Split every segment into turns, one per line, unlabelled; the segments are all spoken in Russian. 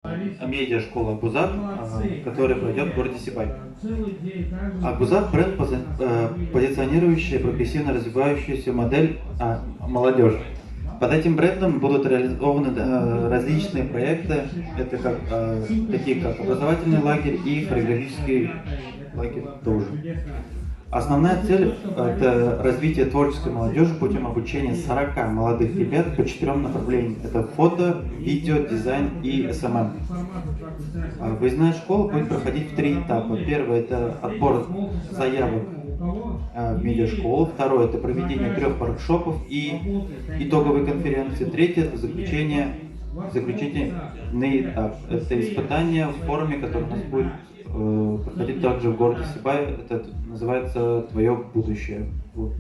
медиашкола Агузак, которая пройдет в городе Сибай. Агузак — бренд, позиционирующий прогрессивно развивающуюся модель молодежи. Под этим брендом будут реализованы различные проекты, такие как образовательный лагерь и хореографический лагерь тоже. Основная цель – это развитие творческой молодежи путем обучения 40 молодых ребят по 4 направлениям. Это фото, видео, дизайн и СММ. Выездная школа будет проходить в 3 этапа. Первый – это отбор заявок в медиашколу. Второй – это проведение 3 воркшопов и итоговой конференции. Третий – это заключительный этап. Это испытание в форуме, который у нас будет проходить также в городе Сибай. Это называется «Твое будущее». Вот.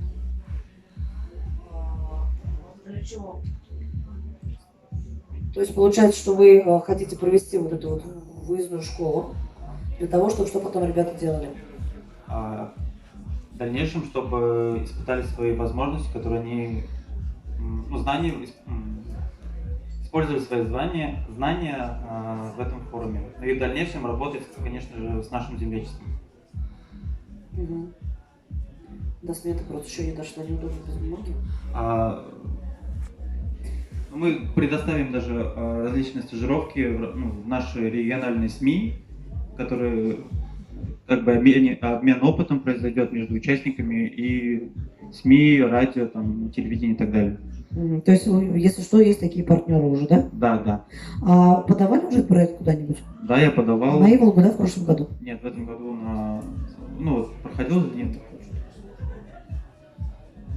То есть получается, что вы хотите провести вот эту вот выездную школу для того, чтобы что потом ребята делали?
В дальнейшем, чтобы испытали свои возможности, которые они, использовали свои знания в этом форуме. И в дальнейшем работать, конечно же, с нашим землячеством.
Угу. До света просто еще не дошла, неудобно без бумаги.
Мы предоставим даже различные стажировки в наши региональные СМИ, которые обмен опытом произойдет между участниками и СМИ, радио, телевидение и так далее.
То есть, если что, есть такие партнеры уже, да?
Да.
А подавали уже проект куда-нибудь?
Да, я подавал.
На Иволгу, да, в прошлом году?
Нет, в этом году проходил нет.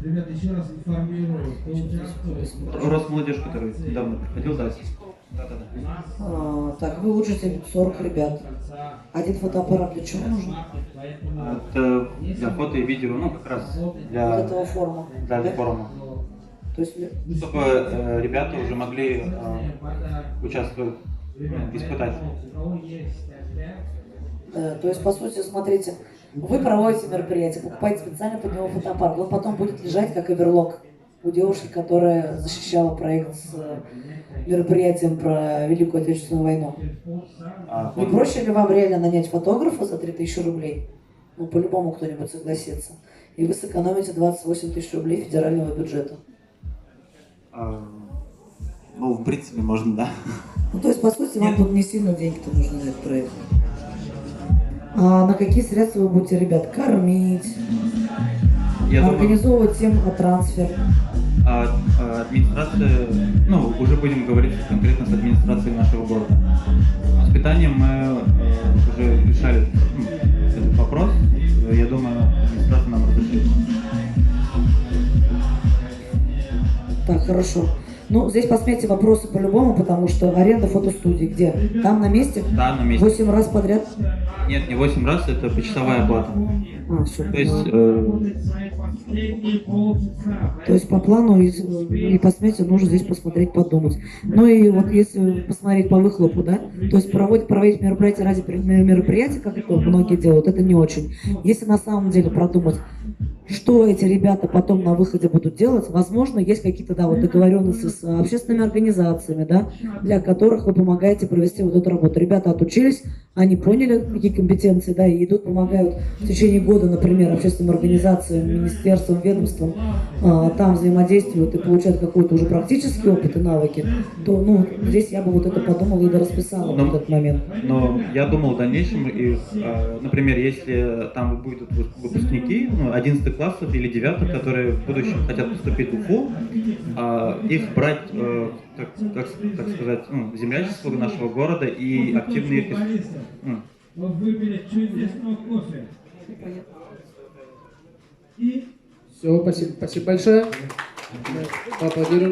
Ребята, еще раз информирую, кто участвует.
Росмолодежь, который недавно проходил, да.
Так, вы учите 40 ребят. Один фотоаппарат для чего нужен?
Это для фото и видео, как раз для
этого форума.
Для форума.
То есть,
чтобы ребята уже могли участвовать, испытать.
То есть, по сути, смотрите, вы проводите мероприятие, покупаете специально под него фотоаппарат, он потом будет лежать как оверлок у девушки, которая защищала проект с мероприятием про Великую Отечественную войну. Не проще ли вам реально нанять фотографа за 3000 рублей? По-любому кто-нибудь согласится. И вы сэкономите 28 000 рублей федерального бюджета.
В принципе, можно, да.
То есть, по сути, вам тут не сильно деньги-то нужны на этот проект. А на какие средства вы будете ребят кормить, организовывать им трансфер?
Администрация, уже будем говорить конкретно с администрацией нашего города. С питанием мы уже решали этот вопрос. Я думаю, администрация нам разрешит.
Так, хорошо. Здесь посмотрите вопросы по-любому, потому что аренда фотостудии где? Там на месте?
Да, на месте.
8 раз подряд?
Нет, не 8 раз, это почасовая оплата.
Все.
То
есть по плану и по смете нужно здесь посмотреть, подумать. И вот если посмотреть по выхлопу, да, то есть проводить мероприятие ради мероприятия, как это многие делают, это не очень. Если на самом деле продумать, что эти ребята потом на выходе будут делать, возможно, есть какие-то договоренности с общественными организациями, да, для которых вы помогаете провести вот эту работу. Ребята отучились, они поняли, какие компетенции, да, и идут, помогают в течение года, например, общественным организациям, министерствам, ведомствам, там взаимодействуют и получают какой-то уже практический опыт и навыки, то, здесь я бы вот это подумала и дорасписала в этот момент.
Но я думал в дальнейшем, например, если там будут выпускники, 11 классов или 9, которые в будущем хотят поступить в УФУ, их брать, как сказать, землячество нашего города и активные их...
Вот выпили чудесного кофе.
Все, спасибо большое. Поаплодируем.